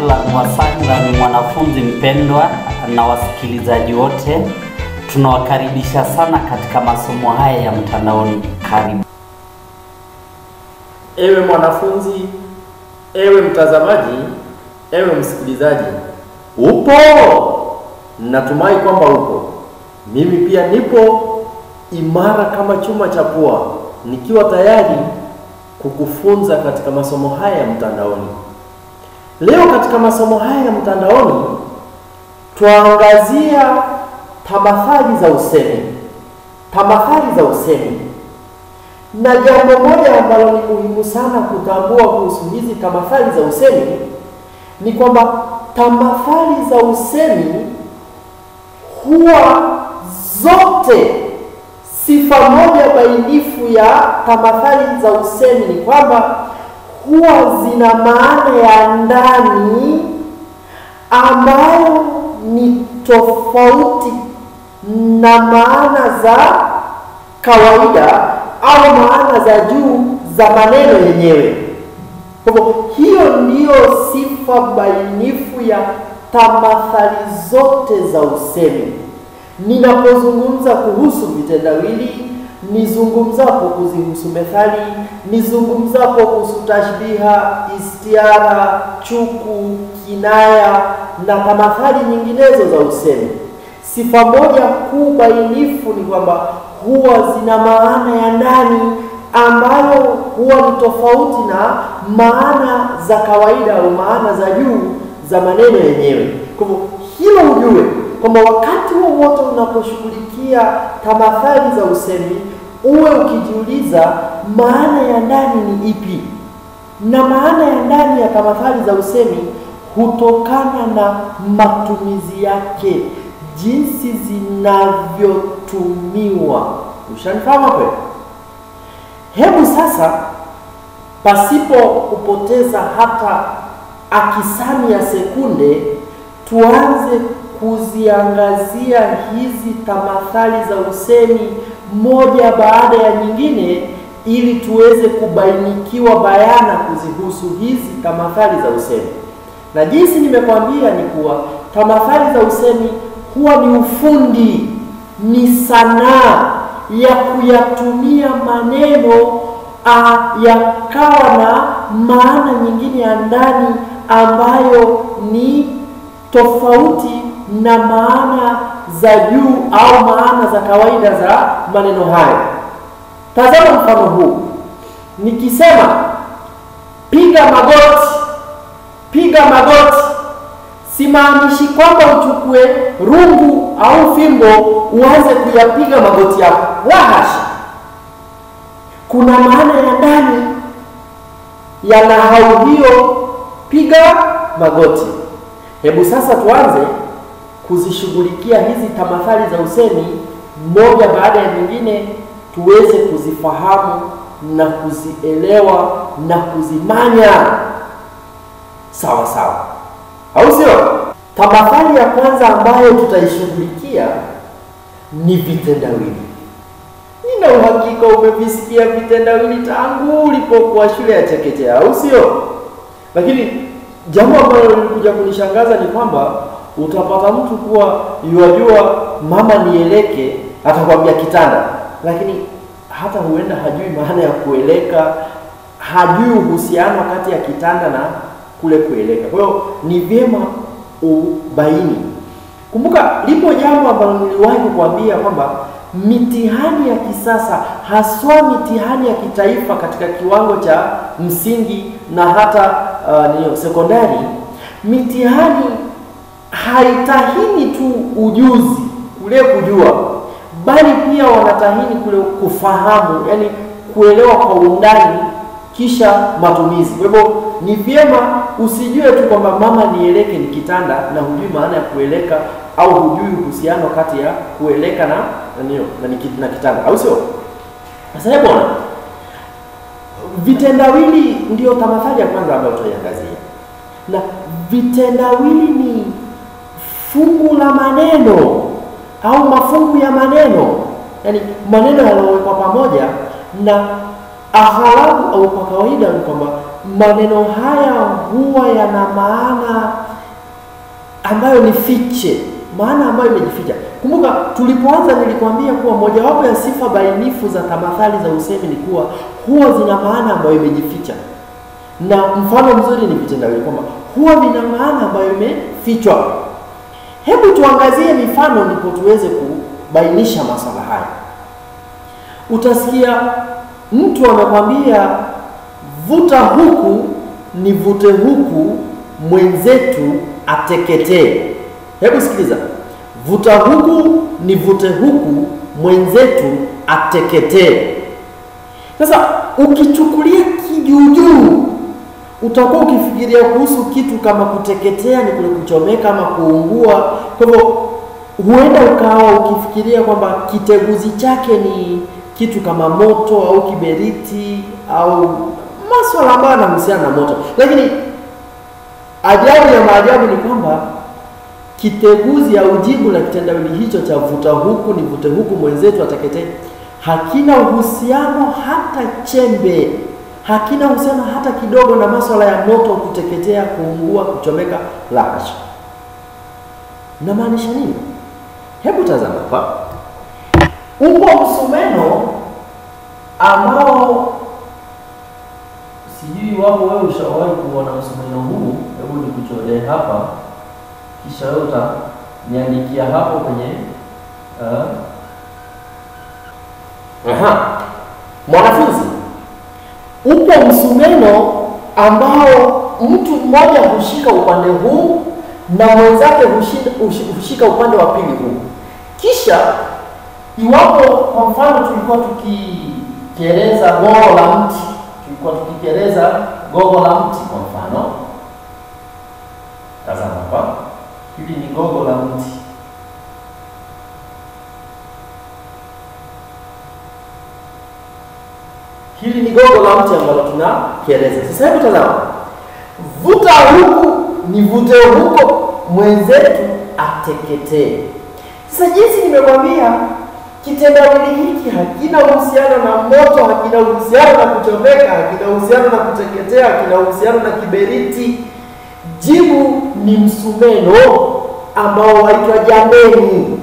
Wasangla, mwanafunzi mpendwa na wasikilizaji wote, tunawakaribisha sana katika masomo haya ya mtandaoni. Karibu. Ewe mwanafunzi, ewe mtazamaji, ewe msikilizaji, upo? Natumai kwamba upo. Mimi pia nipo imara kama chuma cha pua, nikiwa tayari kukufunza katika masomo haya ya mtandaoni. Leo katika masomo haya ya mtandaoni tuangazia tamathali za usemi. Tamathali za usemi. Na jambo moja ambalo ni muhimu sana kutambua kuhusu hizi tamathali za usemi ni kwamba tamathali za usemi huwa zote, sifa moja bainifu ya tamathali za usemi ni kwamba huwa zina maana ya ndani ambayo ni tofauti na maana za kawaida au maana za juu za maneno yenyewe. Kwa hivyo hiyo ndiyo sifa bainifu ya tamathali zote za usemi. Ninapozungumza kuhusu vitendawili, nizungumzapo kuzihusu methali, nizungumzapo kuhusu tashbiha, istiara, chuku, kinaya na tamathali nyinginezo za usemi, sifa moja kuu bainifu ni kwamba huwa zina maana ya ndani ambayo huwa ni tofauti na maana za kawaida au maana za juu za maneno yenyewe. Kwa hivyo hilo ujue kwamba wakati wowote unaposhughulikia tamathali za usemi, uwe ukijiuliza maana ya ndani ni ipi. Na maana ya ndani ya tamathali za usemi hutokana na matumizi yake, jinsi zinavyotumiwa. Ushanifahamu hapo? Hebu sasa, pasipo kupoteza hata akisami ya sekunde, tuanze kuziangazia hizi tamathali za usemi moja baada ya nyingine, ili tuweze kubainikiwa bayana kuzihusu hizi tamathali za usemi. Na jinsi nimekwambia ni kuwa tamathali za usemi huwa ni ufundi, ni sanaa ya kuyatumia maneno yakawa na maana nyingine ya ndani ambayo ni tofauti na maana za juu au maana za kawaida za maneno hayo. Tazama mfano huu. Nikisema piga magoti, piga magoti, simaanishi kwamba uchukue rungu au fimbo uanze kuyapiga magoti yako. La hasha. Kuna maana ya ndani ya nahau hiyo piga magoti. Hebu sasa tuanze kuzishughulikia hizi tamathali za usemi moja baada ya nyingine, tuweze kuzifahamu na kuzielewa na kuzimanya sawa sawa, au sio? Tamathali ya kwanza ambayo tutaishughulikia ni vitendawili. Nina uhakika umevisikia vitendawili tangu ulipokuwa shule ya chekechea, au sio? Lakini jambo ambalo lilikuja kunishangaza ni kwamba utapata mtu kuwa yajua mama nieleke, atakwambia kitanda, lakini hata huenda hajui maana ya kueleka, hajui uhusiano kati ya kitanda na kule kueleka. Kwa hiyo ni vyema ubaini. Kumbuka lipo jambo ambalo niliwahi kukuambia kwamba mitihani ya kisasa, haswa mitihani ya kitaifa katika kiwango cha msingi na hata sekondari, mitihani haitahini tu ujuzi kule kujua, bali pia wanatahini kule kufahamu, yani kuelewa kwa undani kisha matumizi. Kwa hivyo ni vyema usijue tu kwamba mama nieleke ni kitanda na hujui maana ya kueleka, au hujui uhusiano kati ya kueleka na kitanda, au sio? Sasa hebu ona, vitendawili ndio tamathali ya kwanza ambayo tutaiangazia. Na vitendawili ni fungu la maneno au mafungu ya maneno, yani maneno yaliyowekwa pamoja, na aghalabu au kwa kawaida ni kwamba maneno haya huwa yana maana ambayo ni fiche, maana ambayo imejificha. Kumbuka tulipoanza nilikwambia kuwa mojawapo ya sifa bainifu za tamathali za usemi ni kuwa huwa zina maana ambayo imejificha. Na mfano mzuri ni vitendawili kwamba huwa vina maana ambayo imefichwa. Hebu tuangazie mifano ndipo tuweze kubainisha masuala haya. Utasikia mtu anakwambia vuta huku nivute huku mwenzetu ateketee. Hebu sikiliza. Vuta huku nivute huku mwenzetu ateketee. Sasa ukichukulia kijuujuu utakuwa ukifikiria kuhusu kitu kama kuteketea ni kule kuchomeka ama kuungua. Kwa hivyo huenda ukawa ukifikiria kwamba kiteguzi chake ni kitu kama moto au kiberiti au masuala ambayo yanahusiana na moto. Lakini ajabu ya maajabu ni kwamba kiteguzi au jibu la kitendawili hicho cha vuta huku nivute huku mwenzetu ateketee hakina uhusiano hata chembe, hakina uhusiano hata kidogo na masuala ya moto, kuteketea, kuungua, kuchomeka, la hasha. Namaanisha nini? Hebu tazama hapa. Upo msumeno ambao sijui wapo wewe ushawahi kuona msumeno huu. Hebu nikucholee hapa kisha wewe utaniandikia hapo kwenye mwanafunzi. Upo msumeno ambao mtu mmoja hushika upande huu na mwenzake hushika upande wa pili huu. Kisha iwapo kwa mfano tulikuwa tukikereza gogo la mti, kwa mfano, tazama hapa, hili ni gogo la mti. Hili ni gogo la mti ambalo tunakereza. Sasa hebu tazama. Vuta huku nivute huko mwenzetu ateketee. Sasa jinsi nimekwambia, kitendawili hiki hakina uhusiano na moto, hakina uhusiano na kuchomeka, hakina uhusiano na kuteketea, hakina uhusiano na kiberiti. Jibu ni msumeno ambao waitwa jambeni.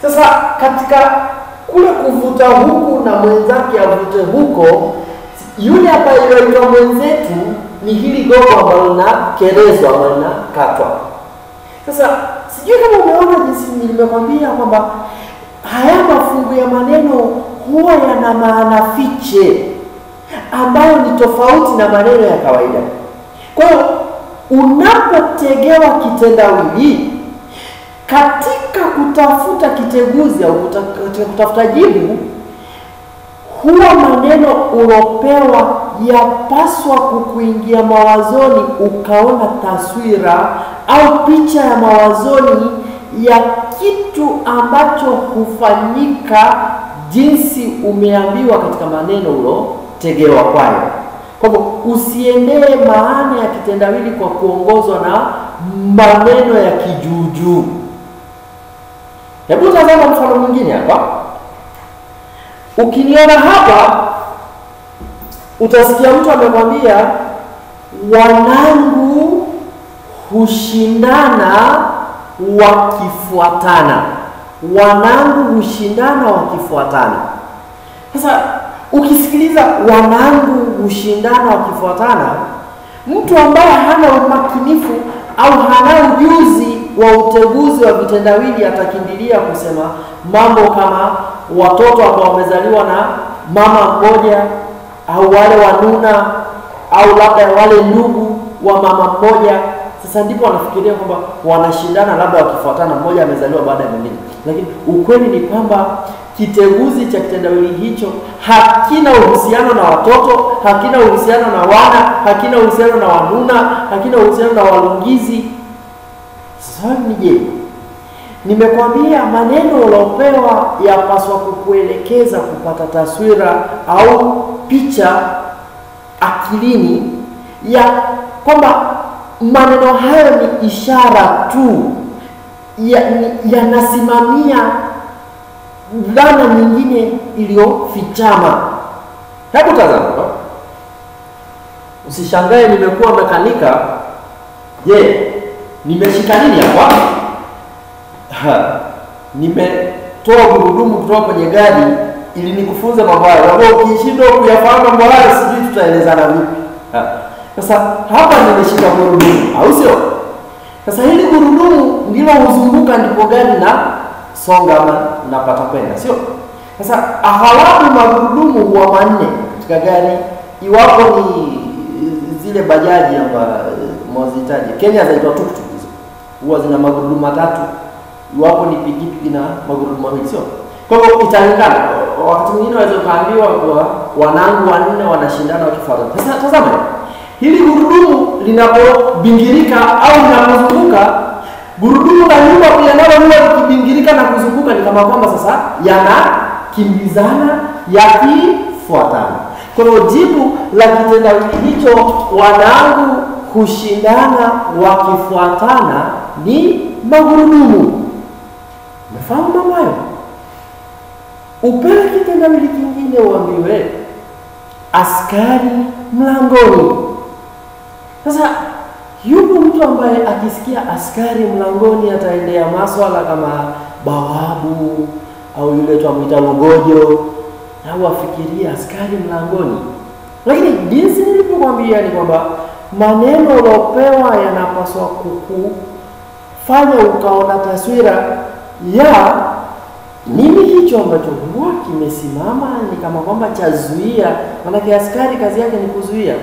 Sasa katika kule kuvuta huku na mwenzake avute huko, yule ambaye yaitwa mwenzetu ni hili gogo ambalo linakerezwa ama linakatwa. Sasa sijui kama umeona jinsi nilimekwambia kwamba haya mafungu ya maneno huwa yana maana fiche ambayo ni tofauti na maneno ya kawaida. Kwa hiyo unapotegewa kitendawili katika kutafuta kiteguzi au kutafuta jibu, huwa maneno ulopewa yapaswa kukuingia mawazoni, ukaona taswira au picha ya mawazoni ya kitu ambacho hufanyika jinsi umeambiwa katika maneno ulotegewa kwayo. Kwa hivyo usiendee maana ya kitendawili kwa kuongozwa na maneno ya kijuujuu. Hebu tazama mfano mwingine hapa. Ukiniona hapa utasikia mtu amekwambia wanangu hushindana wakifuatana. Wanangu hushindana wakifuatana. Sasa ukisikiliza wanangu hushindana wakifuatana, mtu ambaye hana umakinifu au hana ujuzi wa uteguzi wa vitendawili atakimbilia kusema mambo kama watoto ambao wamezaliwa na mama mmoja, au wale wanuna, au labda wale ndugu wa mama mmoja. Sasa ndipo wanafikiria kwamba wanashindana labda wakifuatana, mmoja amezaliwa baada ya mwingine. Lakini ukweli ni kwamba kiteguzi cha kitendawili hicho hakina uhusiano na watoto, hakina uhusiano na wana, hakina uhusiano na wanuna, hakina uhusiano na walungizi. Swali ni je, nimekwambia maneno uliopewa yapaswa kukuelekeza kupata taswira au picha akilini ya kwamba maneno hayo ni ishara tu, yanasimamia dhana nyingine iliyofichama. Hebu tazama. Usishangae nimekuwa mekanika. Je, nimeshika nini hapa? Nimetoa gurudumu kutoka kwenye gari ili nikufunze mambo hayo. Kwa ukishindwa kuyafahamu mambo hayo, sijui tutaelezana vipi. Sasa hapa nimeshika gurudumu, au sio? Sasa hili gurudumu ndilo huzunguka, ndipo gari na songa ama napata kwenda, sio? Sasa aghalabu magurudumu huwa manne katika gari, iwapo ni zile bajaji ambazo mwazitaji. Kenya zaitwa tuktuk hizo. Huwa zina magurudumu matatu. Iwapo ni pikipiki na magurudumu mawili, sio? Kwa hivyo italingana. Wakati mwingine waweza kaambiwa kwa wanangu wanne wanashindana wakifuatana. Sasa tazama. Hili gurudumu linapobingirika au linapozunguka, gurudumu la nyuma pia nalo huwa likibingirika na kuzunguka, ni kama kwamba sasa yanakimbizana yakifuatana. Kwa hiyo jibu la kitendawili hicho, wanangu kushindana wakifuatana, ni magurudumu. Umefahamu mambo hayo? Upewe kitendawili kingine uambiwe askari mlangoni. Sasa yupo mtu ambaye akisikia askari mlangoni ataendea maswala kama bawabu au yule tuamuita logojo, au afikiria askari mlangoni. Lakini jinsi nilivyokuambia ni kwamba maneno uliopewa yanapaswa kukufanya ukaona taswira ya nini hicho ambacho huwa kimesimama, ni kama kwamba chazuia. Maana askari kazi yake ni kuzuia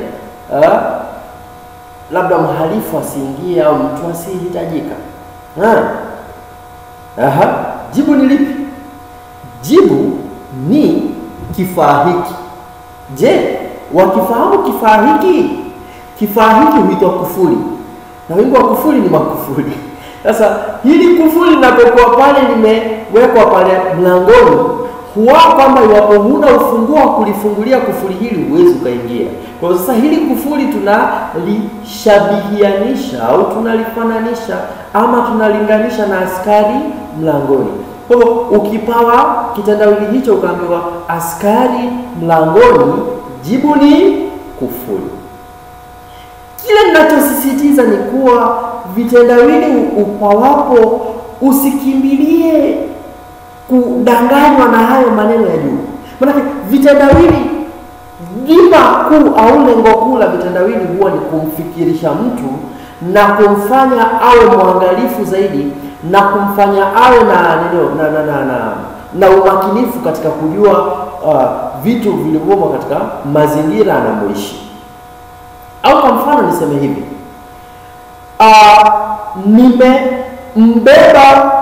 labda mhalifu asiingie au mtu asihitajika. Jibu ni lipi? Jibu ni kifaa hiki. Je, wakifahamu kifaa hiki? Kifaa hiki huitwa kufuli, na wingi wa kufuli ni makufuli. Sasa hili kufuli linapokuwa pale limewekwa pale mlangoni, huwa kwamba iwapo huna ufunguo wa kulifungulia kufuli hili huwezi ukaingia. Kwa sasa hili kufuli tunalishabihianisha au tunalifananisha ama tunalinganisha na askari mlangoni. Kwa hivyo ukipawa kitendawili hicho ukaambiwa askari mlangoni, jibu ni kufuli. Kile ninachosisitiza ni kuwa vitendawili upawapo usikimbilie kudanganywa na hayo maneno ya juu. Maana vitendawili dhima kuu au lengo kuu la vitendawili huwa ni kumfikirisha mtu na kumfanya awe mwangalifu zaidi na kumfanya awe na umakinifu katika kujua vitu vilivyomo katika mazingira anamoishi. Au kwa mfano niseme hivi, nimembeba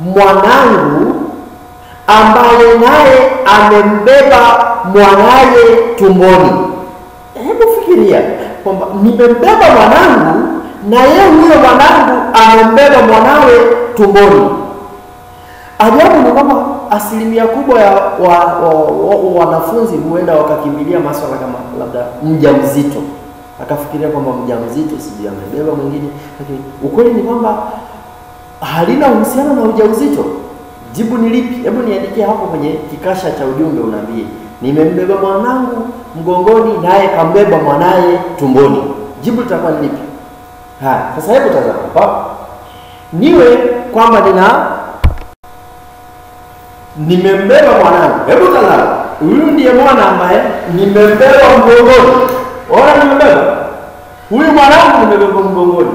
mwanangu ambaye naye amembeba mwanaye tumboni. Hebu fikiria kwamba nimembeba mwanangu na yeye huyo mwanangu amembeba mwanawe tumboni. Ajabu ni kwamba asilimia kubwa ya wanafunzi huenda wakakimbilia masuala kama labda mjamzito. Akafikiria kwamba mjamzito sijui amebeba mwingine, lakini ukweli ni kwamba halina uhusiano na ujauzito. Jibu ni lipi? Hebu niandikie hapo kwenye kikasha cha ujumbe, unaambie nimembeba mwanangu mgongoni naye kambeba mwanaye tumboni. Jibu litakuwa ni lipi? Sasa hebu tazama hapa. Niwe kwamba nimembeba mwanangu. Hebu tazama. Huyu ndiye mwana ambaye nimembeba mgongoni. Ona nimembeba. Huyu mwanangu nimembeba mgongoni.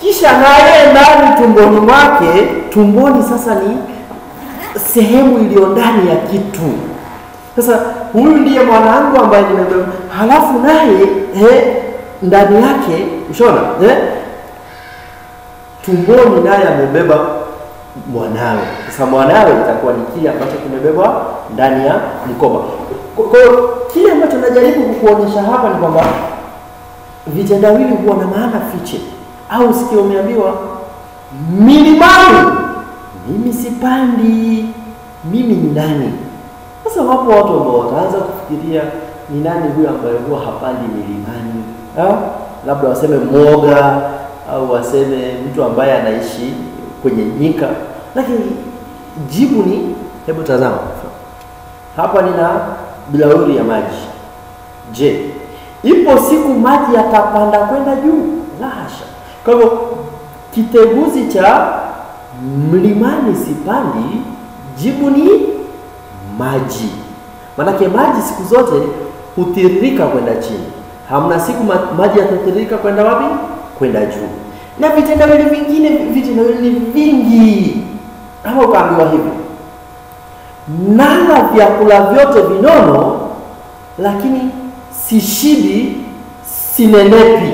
Kisha naye ndani tumboni mwake, tumboni sasa ni sehemu iliyo ndani ya kitu. Sasa huyu ndiye mwanangu ambaye nimembeba. Halafu naye ndani yake, ushona? Tumboni naye amebeba mwanawe. Sasa mwanawe itakuwa ni kile ambacho kimebebwa ndani ya mkoba. Kwa hiyo kile ambacho najaribu kukuonyesha hapa ni kwamba vitendawili huwa na maana fiche. Au sikio umeambiwa milimani, mimi sipandi, mimi ni nani? Sasa wapo watu ambao wataanza kufikiria ni nani huyu ambaye huwa hapandi milimani? Labda waseme mwoga au waseme mtu ambaye anaishi kwenye nyika. Lakini jibu ni, hebu tazama. Hapa nina bilauri ya maji. Je, ipo siku maji yatapanda kwenda juu? La hasha. Kwa hivyo kiteguzi cha mlimani sipandi, jibu ni maji. Manake maji siku zote hutiririka kwenda chini. Hamna siku maji yatatiririka kwenda wapi? Kwenda juu. Na vitendawili vingine, vitendawili vingi. Kama ukaambiwa hivi, nala vyakula vyote vinono lakini sishibi, sinenepi.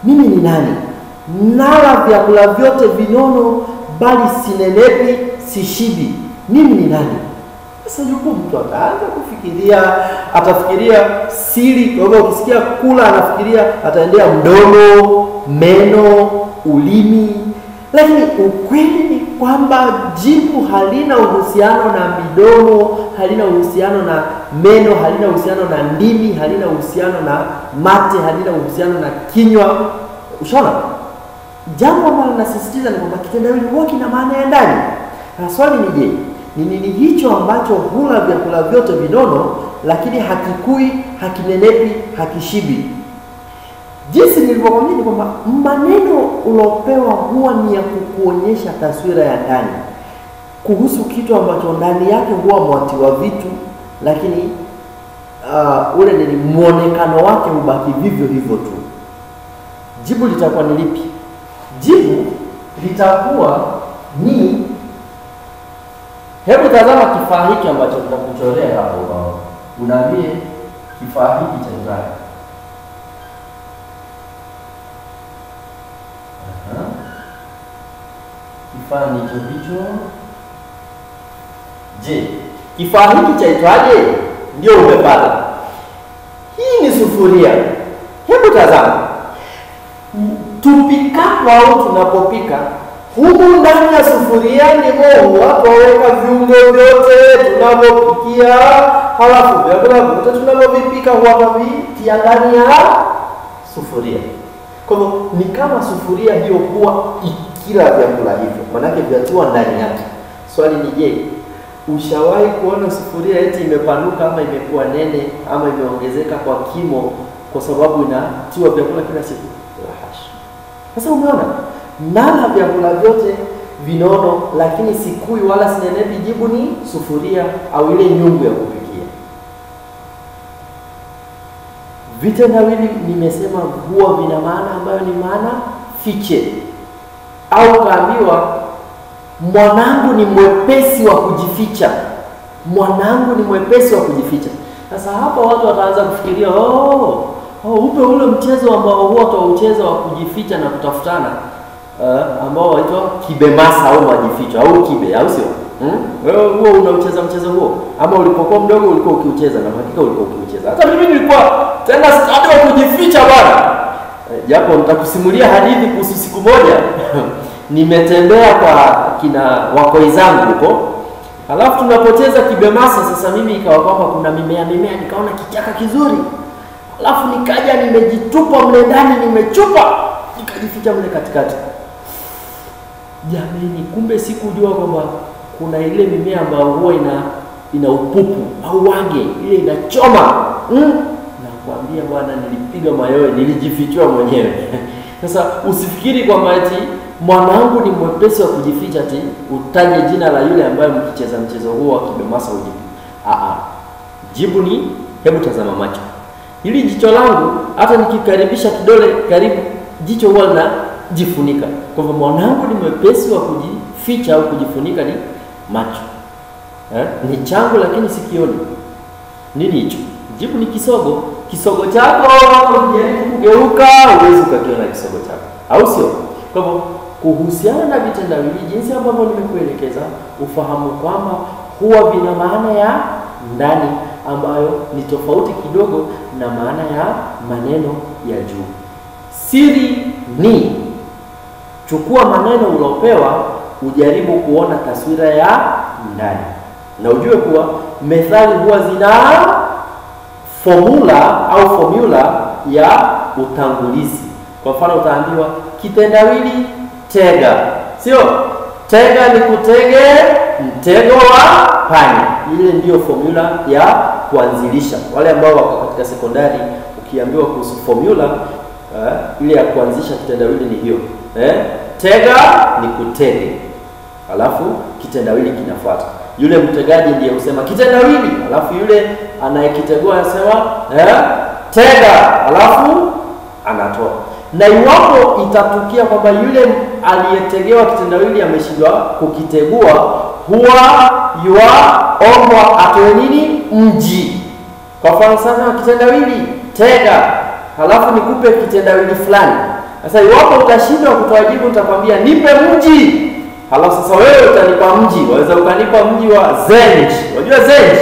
Mimi ni nani? Nala vyakula vyote vinono bali sinenepi, sishibi. Mimi ni nani? Sasa yuko mtu ataanza kufikiria, atafikiria siri. Kwa hivyo ukisikia kula anafikiria ataendea mdomo, meno, ulimi. Lakini ukweli ni kwamba jibu halina uhusiano na midomo, halina uhusiano na meno, halina uhusiano na ndimi, halina uhusiano na mate, halina uhusiano na kinywa. Ushaona? Jambo ambalo nasisitiza ni kwamba kitendawili huwa kina maana ya ndani. Na swali ni je, ni nini hicho ambacho hula vyakula vyote vinono lakini hakikui, hakinenepi, hakishibi? Jinsi nilivyokuambia ni kwamba maneno ulopewa huwa ni ya kukuonyesha taswira ya ndani kuhusu kitu ambacho ndani yake huwa mwatiwa vitu, lakini ule ni muonekano wake ubaki vivyo hivyo tu. Jibu litakuwa ni lipi? Jibu litakuwa ni, hebu tazama kifaa hiki ambacho tutakuchorea hapo. Unaambie kifaa hiki cha Ibrahim. Kifaa hicho. Je, kifaa hiki chaitwaje? Ndio umepata. Hii ni sufuria. Hebu tazama. Tupikapo au tunapopika, humu ndani ya sufuria ndimo waweka viungo vyote tunavyopikia, halafu vyakula vyote tunavyovipika huwa vitia ndani ya sufuria. Kwa hivyo ni kama sufuria hiyo huwa ikila vyakula hivyo, manake vyatiwa ndani yake. Swali ni je, ushawahi kuona sufuria eti imepanuka ama imekuwa nene ama imeongezeka kwa kimo kwa sababu inatiwa vyakula kila siku? La hasha. Sasa umeona, nala vyakula vyote vinono lakini sikui wala sinenepi, jibu ni sufuria au ile nyungu ya kupikia. Vitendawili nimesema huwa vina maana ambayo ni maana fiche. Au kaambiwa mwanangu ni mwepesi wa kujificha. Mwanangu ni mwepesi wa kujificha. Sasa hapa watu wataanza kufikiria, upe ule mchezo ambao huwa tutaucheza wa kujificha na kutafutana, ambao waitwa kibemasa au majificho au kibe, au sio? Wewe huo unaucheza mchezo huo? Ama ulipokuwa mdogo ulikuwa ukiucheza? Na hakika ulikuwa ukiucheza. Hata mimi nilikuwa tena hadi wa kujificha bwana. Japo nitakusimulia hadithi kuhusu siku moja. Nimetembea kwa kina wakoi zangu huko. Halafu tunapoteza kibemasa. Sasa mimi ikawa kwamba kuna mimea, nikaona kichaka kizuri. Halafu nikaja nimejitupa mle ndani, nimechupa, nikajificha mle katikati. Jamani, kumbe sikujua kwamba kuna ile mimea ambayo huwa ina upupu au wage, ile inachoma. Nakwambia bwana, nilipiga mayowe, nilijifichua mwenyewe. Sasa usifikiri kwamba eti mwanangu ni mwepesi wa kujificha ati utaje jina la yule ambaye mkicheza mchezo huo wa kibemasa ujibu. Jibu ni, hebu tazama macho. Hili jicho langu hata nikikaribisha kidole karibu, jicho huwa linajifunika. Kwa hivyo mwanangu ni mwepesi wa kujificha au kujifunika ni macho. Ni changu lakini sikioni. Nini hicho? Jibu ni kisogo. Kisogo chako ukijaribu kugeuka huwezi ukakiona kisogo chako, au sio? Kwa hivyo kuhusiana na vitendawili, jinsi ambavyo nimekuelekeza, ufahamu kwamba huwa vina maana ya ndani ambayo ni tofauti kidogo na maana ya maneno ya juu. Siri ni chukua maneno ulopewa, ujaribu kuona taswira ya ndani, na ujue kuwa methali huwa zina formula ya utangulizi. Kwa mfano utaambiwa kitendawili tega, sio? Tega ni kutege mtego wa panya. Ile ndiyo formula ya kuanzilisha. Wale ambao wako katika sekondari ukiambiwa kuhusu formula ile ya kuanzisha kitendawili ni hiyo. Tega ni kutege, alafu kitendawili kinafuata. Yule mtegaji ndiye husema kitendawili, alafu yule anayekitegua anasema tega, alafu anatoa. Na iwapo itatukia kwamba yule aliyetegewa kitendawili ameshindwa kukitegua, huwa yuaombwa atoe nini? Mji. Kwa mfano sana kitendawili tega, halafu nikupe kitendawili fulani. Sasa iwapo utashindwa kutoa jibu, utakwambia nipe mji. Halafu sasa wewe utanipa mji, waweza ukanipa mji wa Zenj. Unajua Zenj?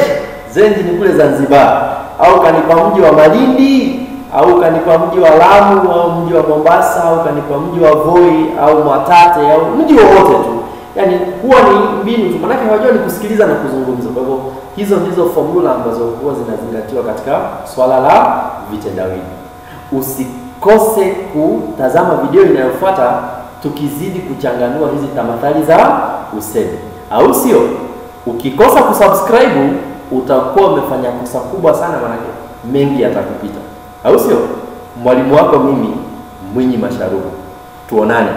Zenj ni kule Zanzibar. Au kanipa mji wa Malindi, au kanipa mji wa Lamu, au mji wa Mombasa, au kanipa mji wa Voi au Mwatate, au mji wowote tu. Yaani huwa ni mbinu tu, maana hawajua ni kusikiliza na kuzungumza. Kwa hivyo hizo ndizo formula ambazo huwa zinazingatiwa katika swala la vitendawili. Usikose kutazama video inayofuata tukizidi kuchanganua hizi tamathali za usemi, au sio? Ukikosa kusubscribe utakuwa umefanya kosa kubwa sana, maana mengi yatakupita, au sio? Mwalimu wako mimi Mwinyi Masharubu, tuonane.